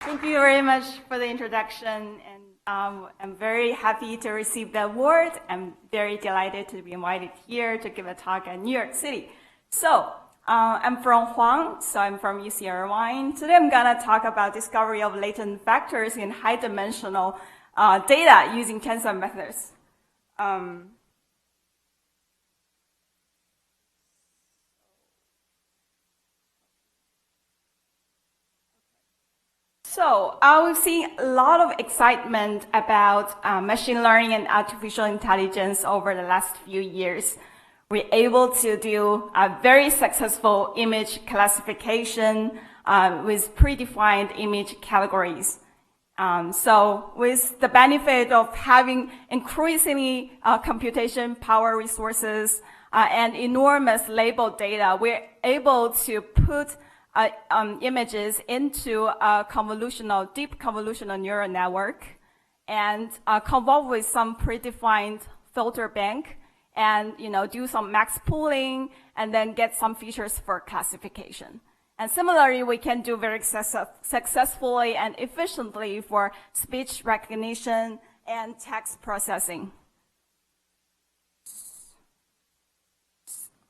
Thank you very much for the introduction, and I'm very happy to receive the award. I'm very delighted to be invited here to give a talk at New York City. So I'm from Huang, so I'm from UC Irvine. Today I'm gonna talk about discovery of latent factors in high-dimensional data using tensor methods. So we've seen a lot of excitement about machine learning and artificial intelligence over the last few years. We're able to do a very successful image classification with predefined image categories. So with the benefit of having increasingly computation power resources and enormous labeled data, we're able to put images into a deep convolutional neural network and convolve with some predefined filter bank and do some max pooling and then get some features for classification. And similarly, we can do very successfully and efficiently for speech recognition and text processing.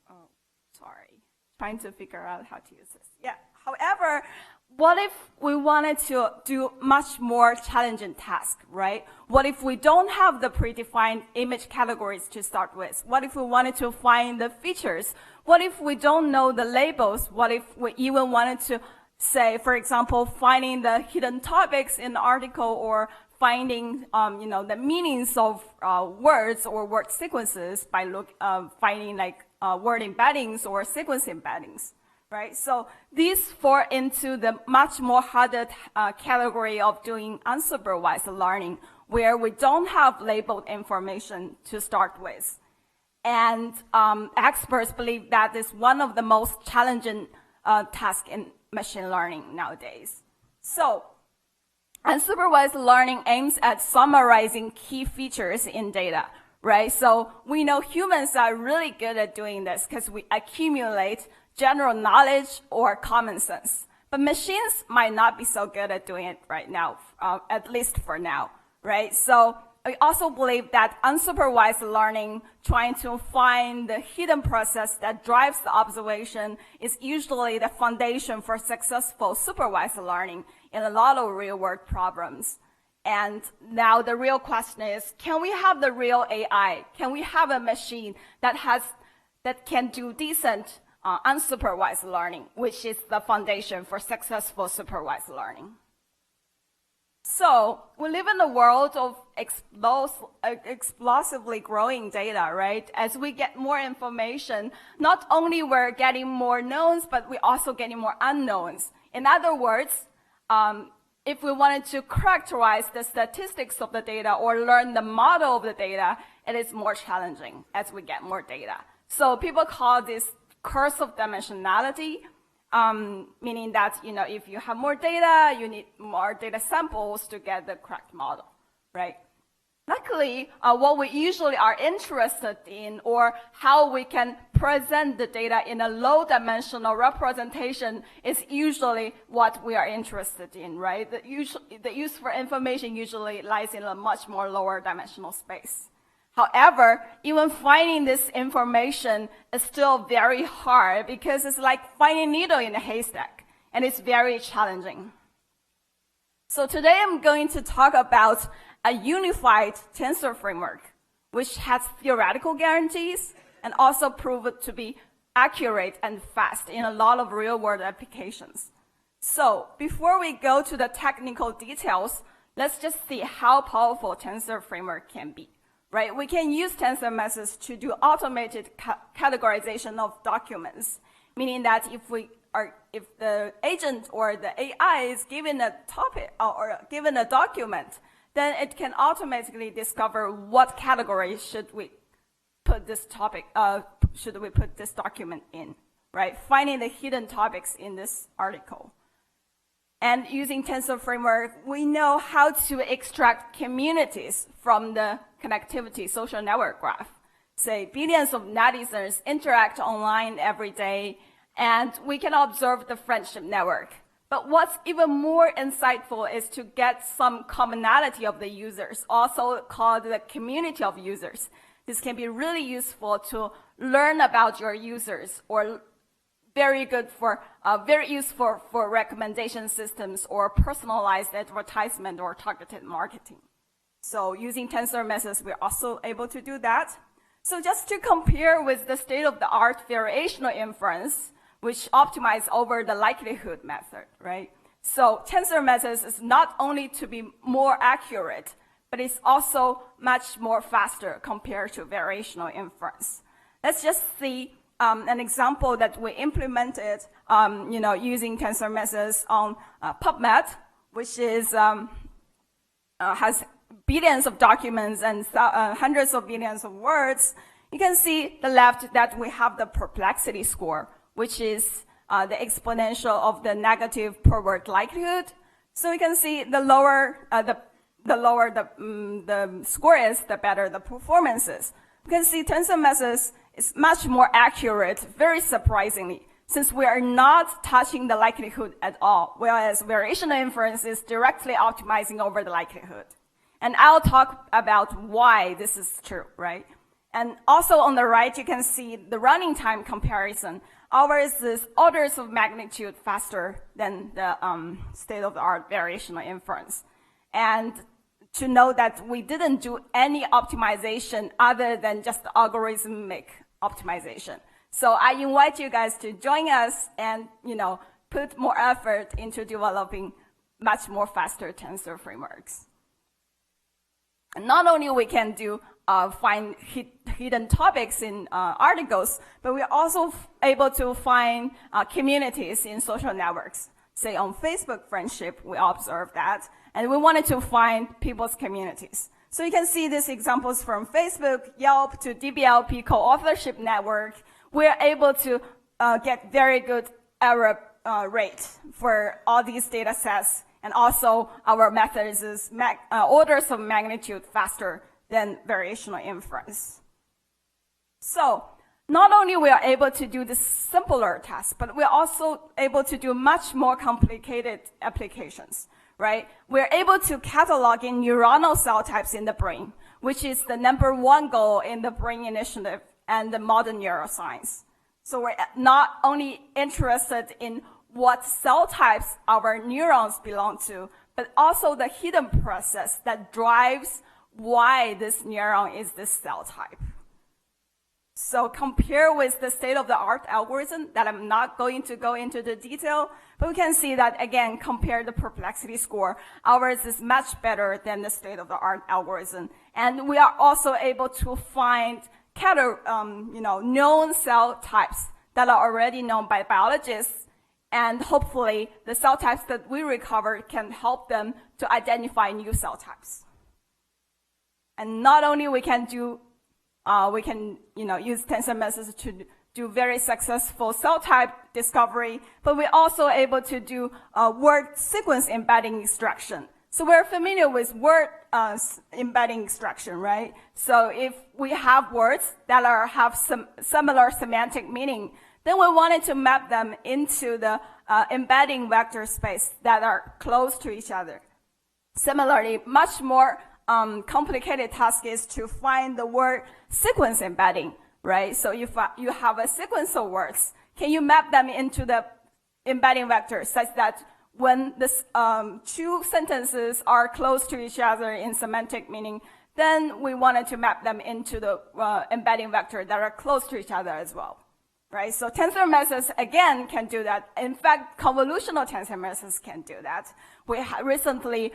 Oh, sorry. Trying to figure out how to use this. Yeah. However, what if we wanted to do much more challenging task, right? What if we don't have the predefined image categories to start with? What if we wanted to find the features? What if we don't know the labels? What if we even wanted to say, for example, finding the hidden topics in the article or finding, the meanings of words or word sequences by finding like word embeddings or sequence embeddings? Right, so these fall into the much more harder category of doing unsupervised learning, where we don't have labeled information to start with. And experts believe that is one of the most challenging tasks in machine learning nowadays. So unsupervised learning aims at summarizing key features in data. Right, so we know humans are really good at doing this because we accumulate general knowledge or common sense. But machines might not be so good at doing it right now, at least for now, right? So I also believe that unsupervised learning, trying to find the hidden process that drives the observation, is usually the foundation for successful supervised learning in a lot of real-world problems. And now the real question is, can we have the real AI? Can we have a machine that can do decent unsupervised learning, which is the foundation for successful supervised learning? So we live in a world of explosively growing data, right? As we get more information, not only we're getting more knowns, but we're also getting more unknowns. In other words, if we wanted to characterize the statistics of the data or learn the model of the data, it is more challenging as we get more data. So people call this curse of dimensionality, meaning that, if you have more data, you need more data samples to get the correct model, right? Luckily, what we usually are interested in, or how we can present the data in a low-dimensional representation, is usually what we are interested in, right? The use for information usually lies in a much more lower dimensional space. However, even finding this information is still very hard because it's like finding a needle in a haystack, and it's very challenging. So today I'm going to talk about a unified tensor framework, which has theoretical guarantees and also proved to be accurate and fast in a lot of real-world applications. So before we go to the technical details, let's just see how powerful tensor framework can be. Right, we can use tensor methods to do automated categorization of documents, meaning that if the agent or the AI is given a topic or given a document, then it can automatically discover what category should we put this document in, right? Finding the hidden topics in this article. And using tensor framework, we know how to extract communities from the connectivity social network graph. Say billions of netizens interact online every day, and we can observe the friendship network. But what's even more insightful is to get some commonality of the users, also called the community of users. This can be really useful to learn about your users, or very useful for recommendation systems or personalized advertisement or targeted marketing. So using tensor methods, we're also able to do that. So just to compare with the state-of-the-art variational inference, which optimize over the likelihood method, right? So tensor methods is not only to be more accurate, but it's also much more faster compared to variational inference. Let's just see an example that we implemented, using tensor methods on PubMed, which is has billions of documents and hundreds of billions of words. You can see the left that we have the perplexity score, which is the exponential of the negative per word likelihood. So you can see the lower the score is, the better the performance is. You can see tensor methods is much more accurate, very surprisingly, since we are not touching the likelihood at all, whereas variational inference is directly optimizing over the likelihood. And I'll talk about why this is true, right? And also on the right, you can see the running time comparison. Ours is orders of magnitude faster than the state-of-the-art variational inference. And to know that we didn't do any optimization other than just algorithmic optimization. So I invite you guys to join us and, put more effort into developing much more faster tensor frameworks. And not only we can do find hidden topics in articles, but we're also able to find communities in social networks. Say on Facebook friendship, we observe that, and we wanted to find people's communities. So you can see these examples from Facebook, Yelp, to DBLP co-authorship network. We're able to get very good error rate for all these data sets, and also our methods is orders of magnitude faster than variational inference. So not only we are able to do this simpler task, but we're also able to do much more complicated applications, right? We're able to catalog in neuronal cell types in the brain, which is the #1 goal in the Brain Initiative and the modern neuroscience. So we're not only interested in what cell types our neurons belong to, but also the hidden process that drives why this neuron is this cell type. So compare with the state-of-the-art algorithm that I'm not going to go into the detail, but we can see that, again, compare the perplexity score. Ours is much better than the state-of-the-art algorithm. And we are also able to find known cell types that are already known by biologists, and hopefully the cell types that we recover can help them to identify new cell types. And not only we can use tensor methods to do very successful cell type discovery, but we're also able to do word sequence embedding extraction. So we're familiar with word embedding extraction, right? So if we have words that have some similar semantic meaning, then we wanted to map them into the embedding vector space that are close to each other. Similarly, much more complicated task is to find the word sequence embedding, right? So if you have a sequence of words, can you map them into the embedding vector such that when the two sentences are close to each other in semantic meaning, then we wanted to map them into the embedding vector that are close to each other as well, right? So tensor methods, again, can do that. In fact, convolutional tensor methods can do that. We recently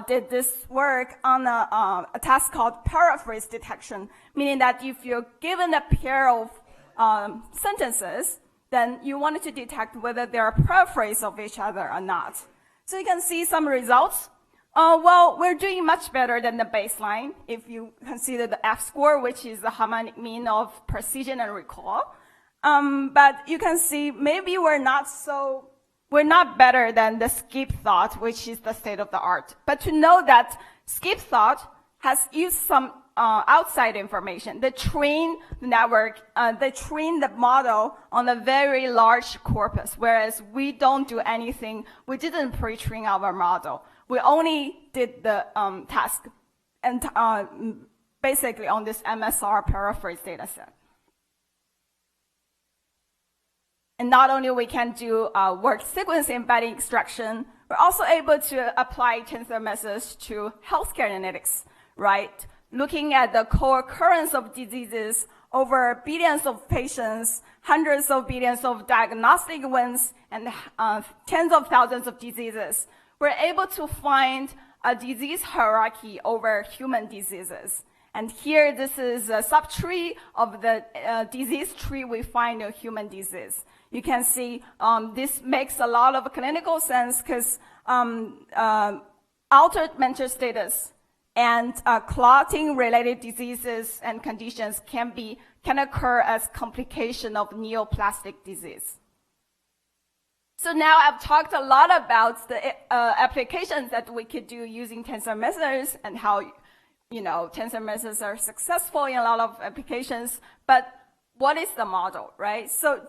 did this work on a task called paraphrase detection, meaning that if you're given a pair of sentences, then you wanted to detect whether they are paraphrase of each other or not. So you can see some results. Well, we're doing much better than the baseline if you consider the F-score, which is the harmonic mean of precision and recall. But you can see maybe we're not better than the skip thought, which is the state of the art. But to know that skip thought has used some outside information. They train the network, they train the model on a very large corpus, whereas we don't do anything. We didn't pre-train our model. We only did the task, and basically on this MSR paraphrase data set. And not only we can do word sequence embedding extraction, we're also able to apply tensor methods to healthcare analytics, right? Looking at the co-occurrence of diseases over billions of patients, hundreds of billions of diagnostic wins, and tens of thousands of diseases, we're able to find a disease hierarchy over human diseases. And here, this is a subtree of the disease tree we find in human disease. You can see this makes a lot of clinical sense because altered mental status and clotting-related diseases and conditions can occur as complication of neoplastic disease. So now I've talked a lot about the applications that we could do using tensor methods and how tensor methods are successful in a lot of applications. But what is the model, right? So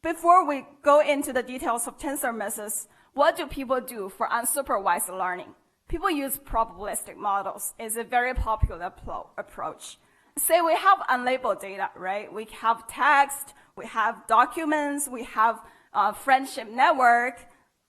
before we go into the details of tensor methods, what do people do for unsupervised learning? People use probabilistic models. It's a very popular approach. Say we have unlabeled data, right? We have text, we have documents, we have friendship network.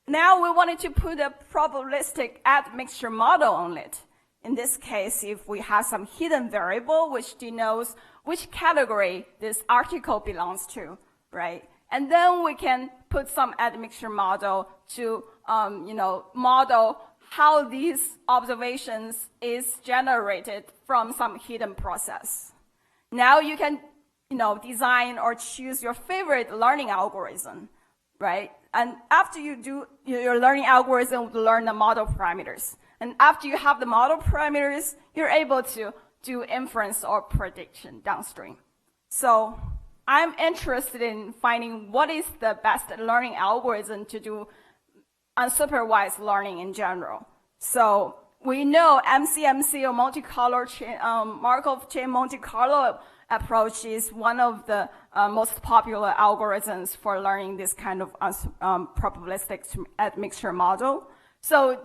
Now we wanted to put a probabilistic admixture model on it. In this case, if we have some hidden variable which denotes which category this article belongs to, right? And then we can put some admixture model to model how these observations is generated from some hidden process. Now you can design or choose your favorite learning algorithm, right? And after you do your learning algorithm, will learn the model parameters. And after you have the model parameters, you're able to do inference or prediction downstream. So I'm interested in finding what is the best learning algorithm to do unsupervised learning in general. So we know MCMC or multi-color chain, Markov chain Monte Carlo approach is one of the most popular algorithms for learning this kind of probabilistic admixture model. So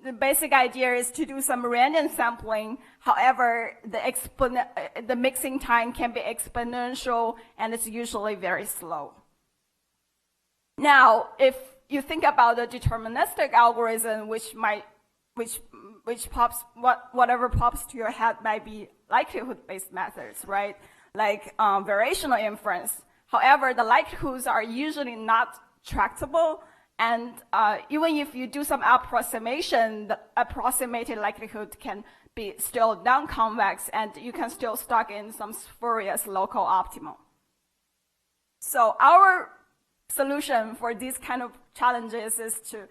the basic idea is to do some random sampling. However, the mixing time can be exponential, and it's usually very slow. Now, if you think about the deterministic algorithm, whatever pops to your head might be likelihood-based methods, right? Like variational inference. However, the likelihoods are usually not tractable. And even if you do some approximation, the approximated likelihood can be still non-convex, and you can still stuck in some spurious local optimum. So our solution for these kind of challenges is to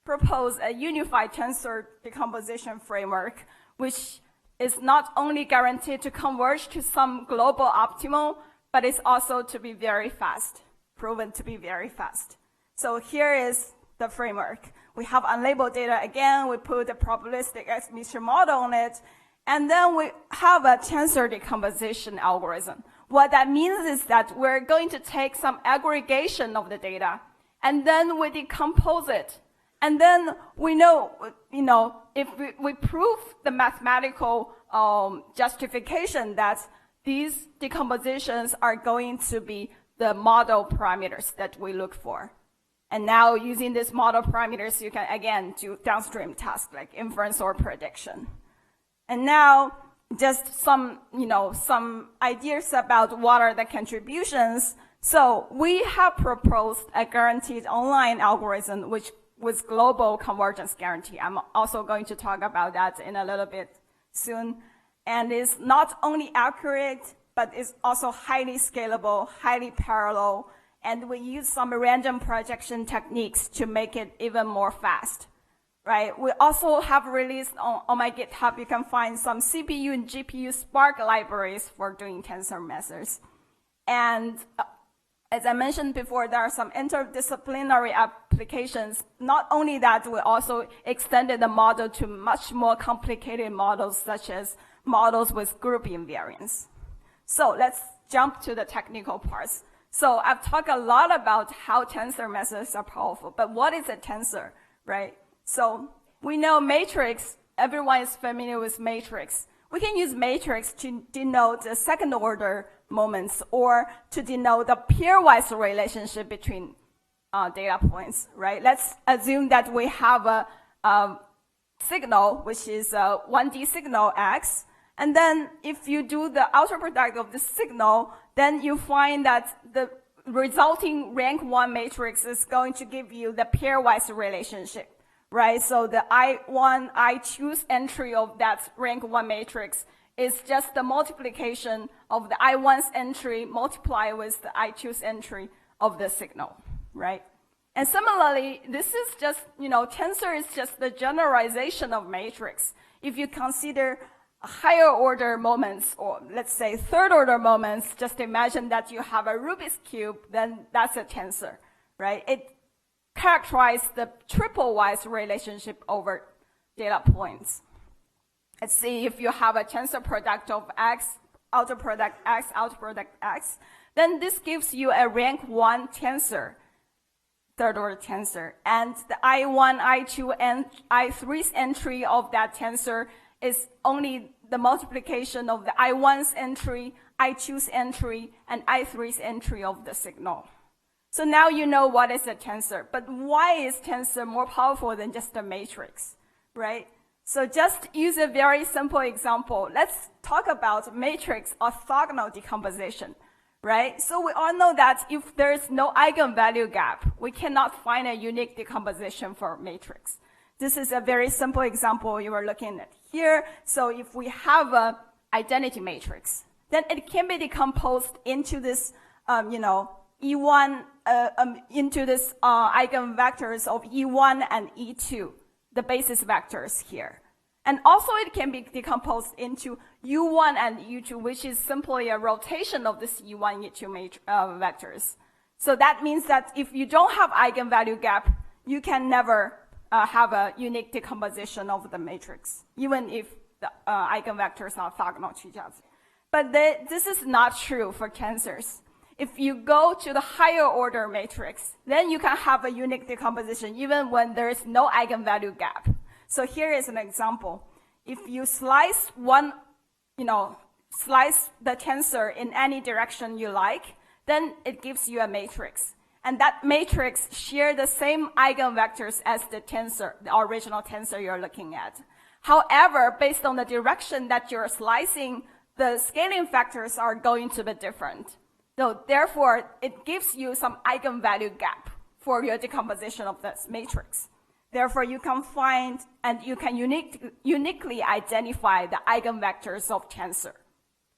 propose a unified tensor decomposition framework, which is not only guaranteed to converge to some global optimal, but it's also to be very fast, proven to be very fast. So here is the framework. We have unlabeled data again, we put a probabilistic admixture model on it, and then we have a tensor decomposition algorithm. What that means is that we're going to take some aggregation of the data, and then we decompose it. And then we know, if we prove the mathematical justification that these decompositions are going to be the model parameters that we look for. And now using these model parameters, you can again do downstream tasks like inference or prediction. And now just some ideas about what are the contributions. So we have proposed a guaranteed online algorithm with global convergence guarantee. I'm also going to talk about that in a little bit soon. And it's not only accurate, but it's also highly scalable, highly parallel, and we use some random projection techniques to make it even more fast, right? We also have released on my GitHub, you can find some CPU and GPU Spark libraries for doing tensor methods. And as I mentioned before, there are some interdisciplinary applications. Not only that, we also extended the model to much more complicated models such as models with group invariance. So let's jump to the technical parts. So I've talked a lot about how tensor methods are powerful, but what is a tensor, right? So we know matrix, everyone is familiar with matrix. We can use matrix to denote the second order moments or to denote the pairwise relationship between data points, right? Let's assume that we have a signal, which is a 1D signal X, and then if you do the outer product of the signal, then you find that the resulting rank 1 matrix is going to give you the pairwise relationship, right? So the I1, I choose entry of that rank 1 matrix is just the multiplication of the I1's entry multiplied with the I choose entry of the signal, right? And similarly, this is just, tensor is just the generalization of matrix. If you consider higher order moments, or let's say third order moments, just imagine that you have a Rubik's Cube, then that's a tensor, right? It characterizes the triple-wise relationship over data points. Let's see if you have a tensor product of X, outer product X, outer product X, then this gives you a rank 1 tensor, third order tensor. And the I1, I2, and I3's entry of that tensor is only the multiplication of the I1's entry, I choose entry, and I3's entry of the signal. So now you know what is a tensor, but why is tensor more powerful than just a matrix, right? So just use a very simple example. Let's talk about matrix orthogonal decomposition, right? So we all know that if there's no eigenvalue gap, we cannot find a unique decomposition for matrix. This is a very simple example you are looking at here. So if we have a identity matrix, then it can be decomposed into this, E1, into this eigenvectors of E1 and E2, the basis vectors here. And also it can be decomposed into U1 and U2, which is simply a rotation of this E1, E2 vectors. So that means that if you don't have eigenvalue gap, you can never have a unique decomposition of the matrix, even if the eigenvectors are orthogonal to each other. But this is not true for tensors. If you go to the higher order matrix, then you can have a unique decomposition even when there is no eigenvalue gap. So here is an example. If you slice slice the tensor in any direction you like, then it gives you a matrix. And that matrix shares the same eigenvectors as the tensor, the original tensor you're looking at. However, based on the direction that you're slicing, the scaling factors are going to be different. So therefore, it gives you some eigenvalue gap for your decomposition of this matrix. Therefore, you can find and you can uniquely identify the eigenvectors of tensor.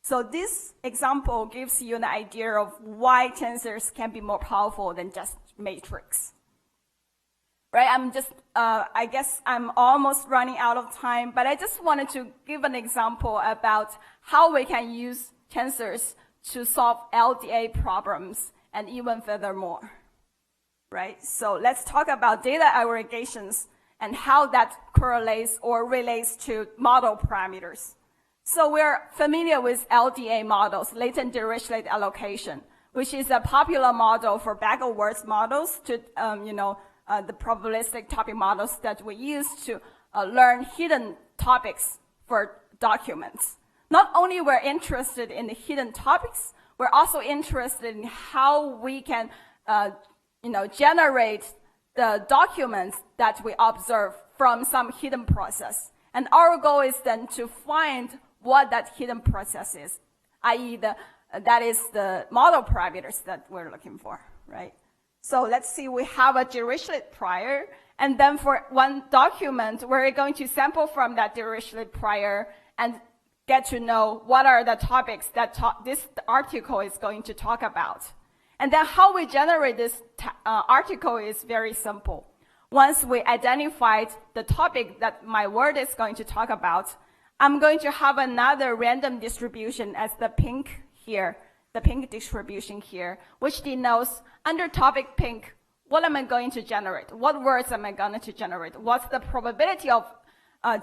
So this example gives you an idea of why tensors can be more powerful than just matrix. Right, I guess I'm almost running out of time, but I just wanted to give an example about how we can use tensors to solve LDA problems and even furthermore. Right, so let's talk about data aggregations and how that correlates or relates to model parameters. So we're familiar with LDA models, latent Dirichlet allocation, which is a popular model for back-of-words models to, the probabilistic topic models that we use to learn hidden topics for documents. Not only we're interested in the hidden topics, we're also interested in how we can, generate the documents that we observe from some hidden process. And our goal is then to find what that hidden process is, i.e. that is the model parameters that we're looking for, right? So let's see, we have a Dirichlet prior, and then for one document, we're going to sample from that Dirichlet prior and get to know what are the topics that this article is going to talk about. And then how we generate this article is very simple. Once we identified the topic that my word is going to talk about, I'm going to have another random distribution as the pink here, the pink distribution here, which denotes under topic pink, what am I going to generate? What words am I going to generate? What's the probability of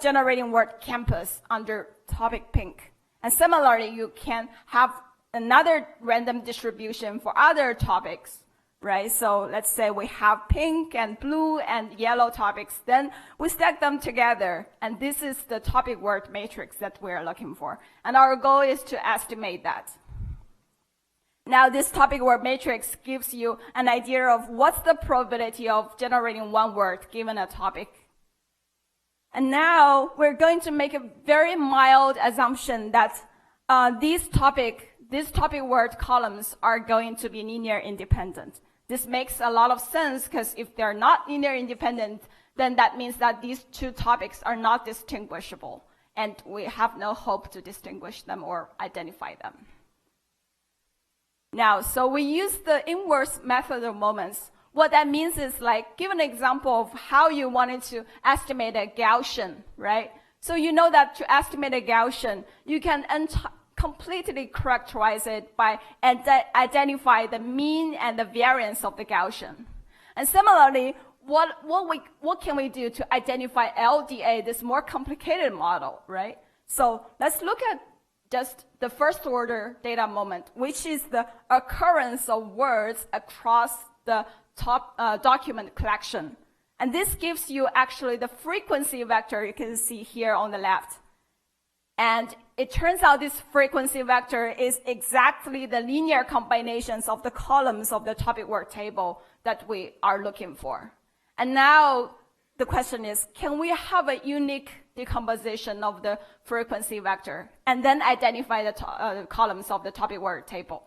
generating word campus under topic pink. And similarly, you can have another random distribution for other topics, right? So let's say we have pink and blue and yellow topics, then we stack them together, and this is the topic word matrix that we're looking for. And our goal is to estimate that. Now, this topic word matrix gives you an idea of what's the probability of generating one word given a topic. And now we're going to make a very mild assumption that these topic word columns are going to be linear independent. This makes a lot of sense because if they're not linear independent, then that means that these two topics are not distinguishable, and we have no hope to distinguish them or identify them. Now, so we use the inverse method of moments. What that means is, like, give an example of how you wanted to estimate a Gaussian, right? So you know that to estimate a Gaussian, you can completely characterize it by identify the mean and the variance of the Gaussian. And similarly, what can we do to identify LDA, this more complicated model, right? So let's look at just the first order data moment, which is the occurrence of words across the top document collection. And this gives you actually the frequency vector you can see here on the left. And it turns out this frequency vector is exactly the linear combinations of the columns of the topic word table that we are looking for. And now the question is, can we have a unique decomposition of the frequency vector and then identify the columns of the topic word table?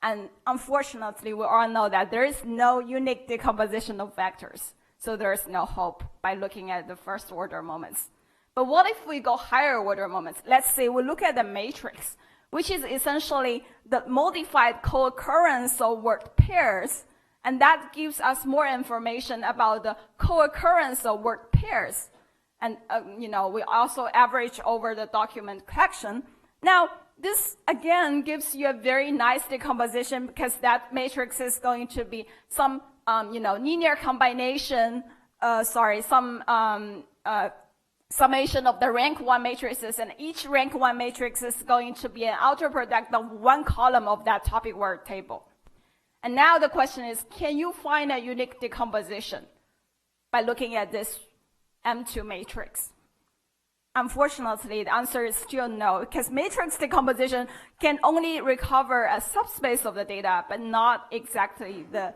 And unfortunately, we all know that there is no unique decomposition of vectors. So there is no hope by looking at the first order moments. But what if we go higher order moments? Let's say we look at the matrix, which is essentially the modified co-occurrence of word pairs. And that gives us more information about the co-occurrence of word pairs. And, we also average over the document collection. Now, this, again, gives you a very nice decomposition because that matrix is going to be some, linear combination, summation of the rank 1 matrices, and each rank 1 matrix is going to be an outer product of one column of that topic word table. And now the question is, can you find a unique decomposition by looking at this M2 matrix? Unfortunately, the answer is still no, because matrix decomposition can only recover a subspace of the data, but not exactly the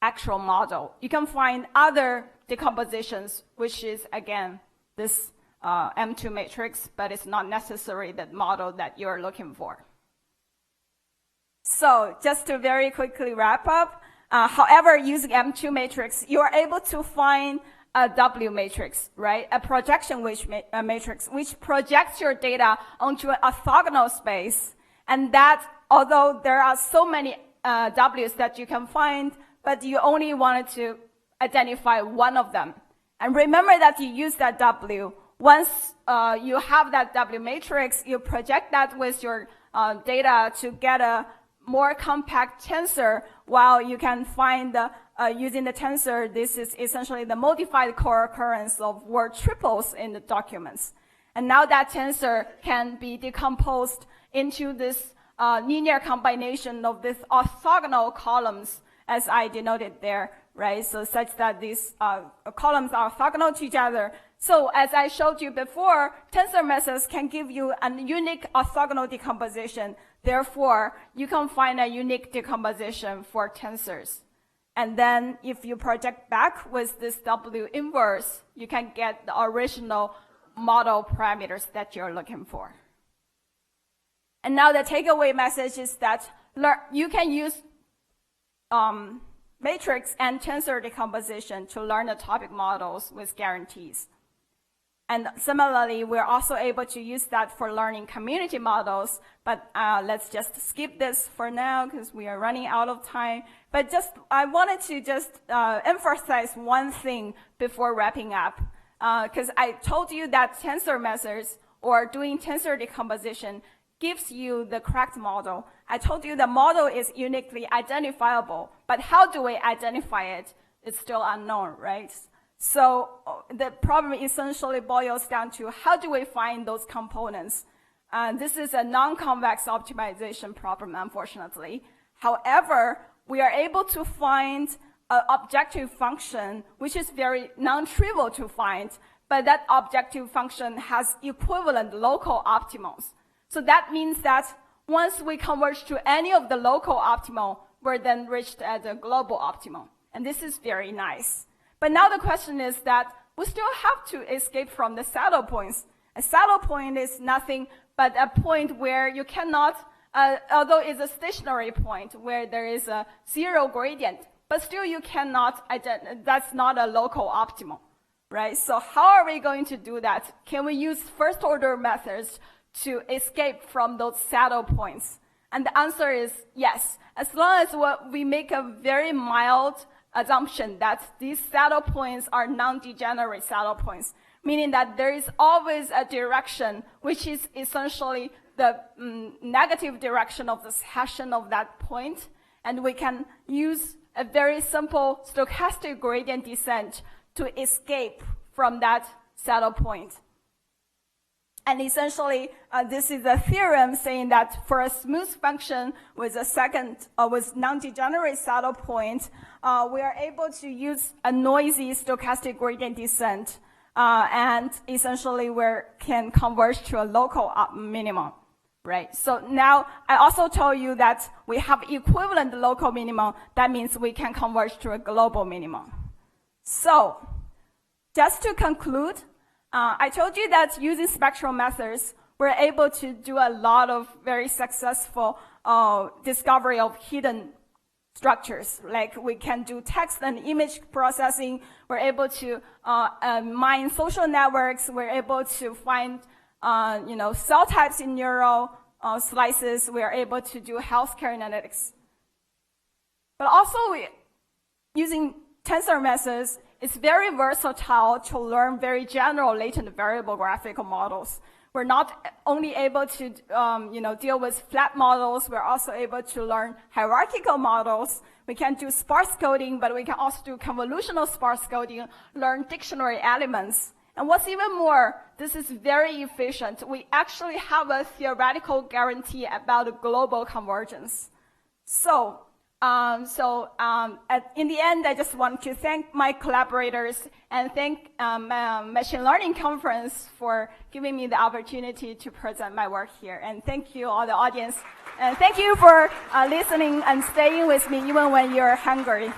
actual model. You can find other decompositions, which is, again, this M2 matrix, but it's not necessarily the model that you're looking for. So just to very quickly wrap up, however, using M2 matrix, you are able to find a W matrix, right? A projection matrix, which projects your data onto an orthogonal space. And that, although there are so many W's that you can find, but you only wanted to identify one of them. And remember that you use that W. Once you have that W matrix, you project that with your data to get a more compact tensor, while you can find using the tensor, this is essentially the modified co-occurrence of word triples in the documents. And now that tensor can be decomposed into this linear combination of these orthogonal columns, as I denoted there, right? So such that these columns are orthogonal to each other. So as I showed you before, tensor methods can give you a unique orthogonal decomposition. Therefore, you can find a unique decomposition for tensors. And then if you project back with this W inverse, you can get the original model parameters that you're looking for. And now the takeaway message is that you can use matrix and tensor decomposition to learn the topic models with guarantees. And similarly, we're also able to use that for learning community models, but let's just skip this for now because we are running out of time. But I wanted to just emphasize one thing before wrapping up, because I told you that tensor methods or doing tensor decomposition gives you the correct model. I told you the model is uniquely identifiable, but how do we identify it? It's still unknown, right? So the problem essentially boils down to how do we find those components? This is a non-convex optimization problem, unfortunately. However, we are able to find an objective function, which is very non-trivial to find, but that objective function has equivalent local optimals. So that means that once we converge to any of the local optimal, we're then reached at a global optimal. And this is very nice. But now the question is that we still have to escape from the saddle points. A saddle point is nothing but a point where you cannot, although it's a stationary point where there is a zero gradient, but still you cannot, that's not a local optimal, right? So how are we going to do that? Can we use first order methods to escape from those saddle points? And the answer is yes, as long as we make a very mild assumption that these saddle points are non-degenerate saddle points, meaning that there is always a direction which is essentially the negative direction of the hessian of that point, and we can use a very simple stochastic gradient descent to escape from that saddle point. And essentially, this is a theorem saying that for a smooth function with a with non-degenerate saddle point, we are able to use a noisy stochastic gradient descent, and essentially we can converge to a local minimum, right? So now I also told you that we have equivalent local minimum. That means we can converge to a global minimum. So just to conclude, I told you that using spectral methods, we're able to do a lot of very successful discovery of hidden structures. Like we can do text and image processing. We're able to mine social networks. We're able to find cell types in neural slices. We are able to do healthcare analytics. But also using tensor methods, it's very versatile to learn very general latent variable graphical models. We're not only able to deal with flat models, we're also able to learn hierarchical models. We can do sparse coding, but we can also do convolutional sparse coding, learn dictionary elements. And what's even more, this is very efficient. We actually have a theoretical guarantee about global convergence. So in the end, I just want to thank my collaborators and thank Machine Learning Conference for giving me the opportunity to present my work here. And thank you, all the audience. And thank you for listening and staying with me even when you're hungry.